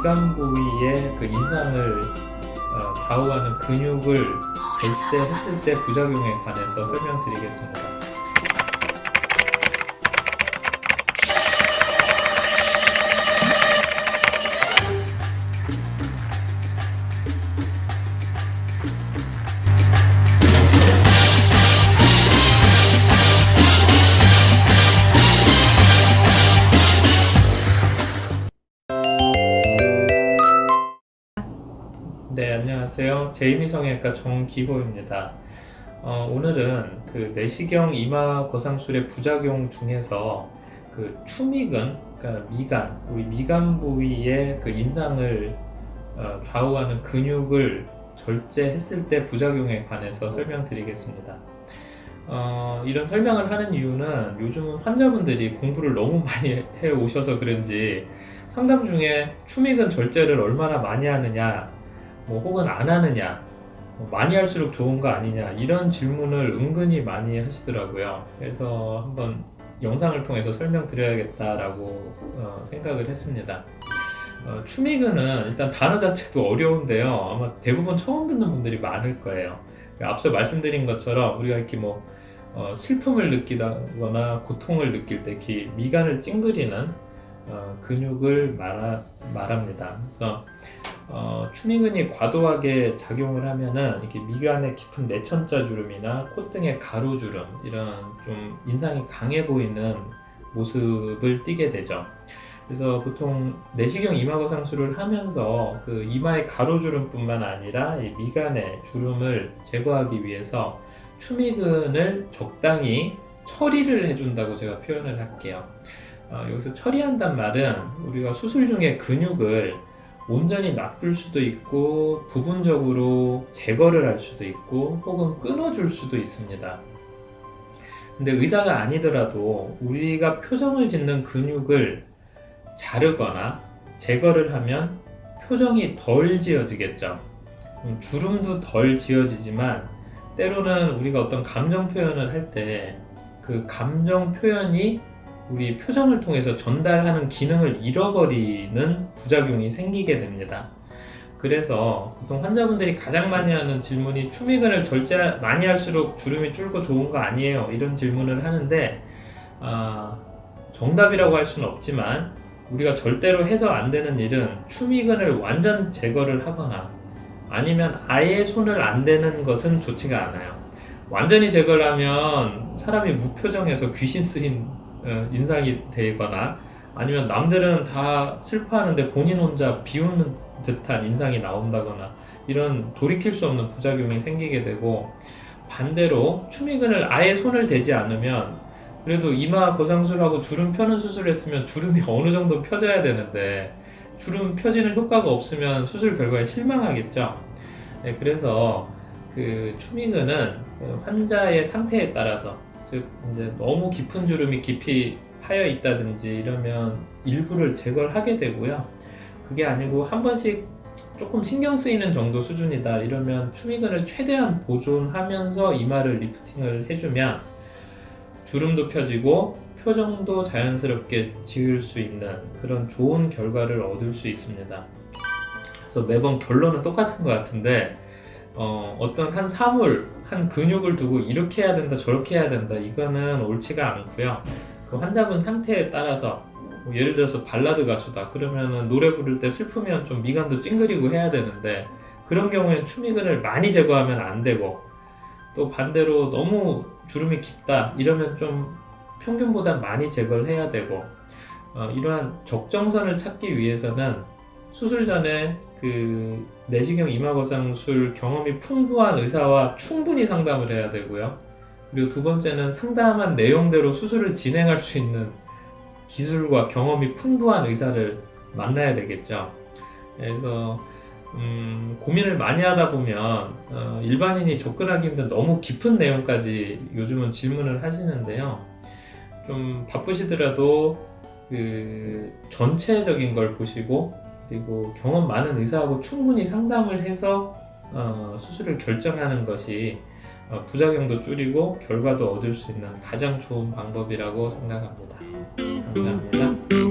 미간 부위의 그 인상을 좌우하는 근육을 절제했을 때 부작용에 관해서 설명드리겠습니다. 네, 안녕하세요. 제2미성형외과 정기호입니다. 오늘은 그 내시경 이마 거상술의 부작용 중에서 그 추미근, 그러니까 미간, 우리 미간 부위의 그 인상을 좌우하는 근육을 절제했을 때 부작용에 관해서 설명드리겠습니다. 이런 설명을 하는 이유는 요즘은 환자분들이 공부를 너무 많이 해 오셔서 그런지 상담 중에 추미근 절제를 얼마나 많이 하느냐, 혹은 안 하느냐, 많이 할수록 좋은 거 아니냐, 이런 질문을 은근히 많이 하시더라고요. 그래서 한번 영상을 통해서 설명드려야겠다라고 생각을 했습니다. 추미근은 일단 단어 자체도 어려운데요. 아마 대부분 처음 듣는 분들이 많을 거예요. 앞서 말씀드린 것처럼 우리가 이렇게 슬픔을 느끼거나 고통을 느낄 때 이렇게 미간을 찡그리는 근육을 말합니다. 그래서 추미근이 과도하게 작용을 하면은 이렇게 미간의 깊은 내천자 주름이나 콧등의 가로주름, 이런 좀 인상이 강해 보이는 모습을 띠게 되죠. 그래서 보통 내시경 이마거상술을 하면서 그 이마의 가로주름뿐만 아니라 이 미간의 주름을 제거하기 위해서 추미근을 적당히 처리를 해준다고 제가 표현을 할게요. 여기서 처리한단 말은 우리가 수술 중에 근육을 온전히 놔둘 수도 있고 부분적으로 제거를 할 수도 있고 혹은 끊어줄 수도 있습니다. 근데 의사가 아니더라도 우리가 표정을 짓는 근육을 자르거나 제거를 하면 표정이 덜 지어지겠죠. 주름도 덜 지어지지만 때로는 우리가 어떤 감정 표현을 할 때 그 감정 표현이 우리 표정을 통해서 전달하는 기능을 잃어버리는 부작용이 생기게 됩니다. 그래서 보통 환자분들이 가장 많이 하는 질문이 추미근을 절제 많이 할수록 주름이 줄고 좋은 거 아니에요? 이런 질문을 하는데 정답이라고 할 수는 없지만 우리가 절대로 해서 안 되는 일은 추미근을 완전 제거를 하거나 아니면 아예 손을 안 대는 것은 좋지가 않아요. 완전히 제거를 하면 사람이 무표정해서 귀신 쓰인 인상이 되거나 아니면 남들은 다 슬퍼하는데 본인 혼자 비웃는 듯한 인상이 나온다거나 이런 돌이킬 수 없는 부작용이 생기게 되고, 반대로 추미근을 아예 손을 대지 않으면 그래도 이마 거상술하고 주름 펴는 수술을 했으면 주름이 어느 정도 펴져야 되는데 주름 펴지는 효과가 없으면 수술 결과에 실망하겠죠. 네, 그래서 그 추미근은 환자의 상태에 따라서, 즉 이제 너무 깊은 주름이 깊이 파여 있다든지 이러면 일부를 제거를 하게 되고요. 그게 아니고 한 번씩 조금 신경 쓰이는 정도 수준이다 이러면 추미근을 최대한 보존하면서 이마를 리프팅을 해주면 주름도 펴지고 표정도 자연스럽게 지을 수 있는 그런 좋은 결과를 얻을 수 있습니다. 그래서 매번 결론은 똑같은 것 같은데 어떤 한 사물, 한 근육을 두고 이렇게 해야 된다 저렇게 해야 된다 이거는 옳지가 않고요. 그 환자분 상태에 따라서 예를 들어서 발라드 가수다 그러면은 노래 부를 때 슬프면 좀 미간도 찡그리고 해야 되는데 그런 경우에는 추미근을 많이 제거하면 안 되고, 또 반대로 너무 주름이 깊다 이러면 좀 평균보다 많이 제거를 해야 되고, 이러한 적정선을 찾기 위해서는 수술 전에 그 내시경 이마거상술 경험이 풍부한 의사와 충분히 상담을 해야 되고요. 그리고 두 번째는 상담한 내용대로 수술을 진행할 수 있는 기술과 경험이 풍부한 의사를 만나야 되겠죠. 그래서 고민을 많이 하다 보면 일반인이 접근하기 힘든 너무 깊은 내용까지 요즘은 질문을 하시는데요. 좀 바쁘시더라도 그 전체적인 걸 보시고 그리고 경험 많은 의사하고 충분히 상담을 해서 수술을 결정하는 것이 부작용도 줄이고 결과도 얻을 수 있는 가장 좋은 방법이라고 생각합니다. 감사합니다.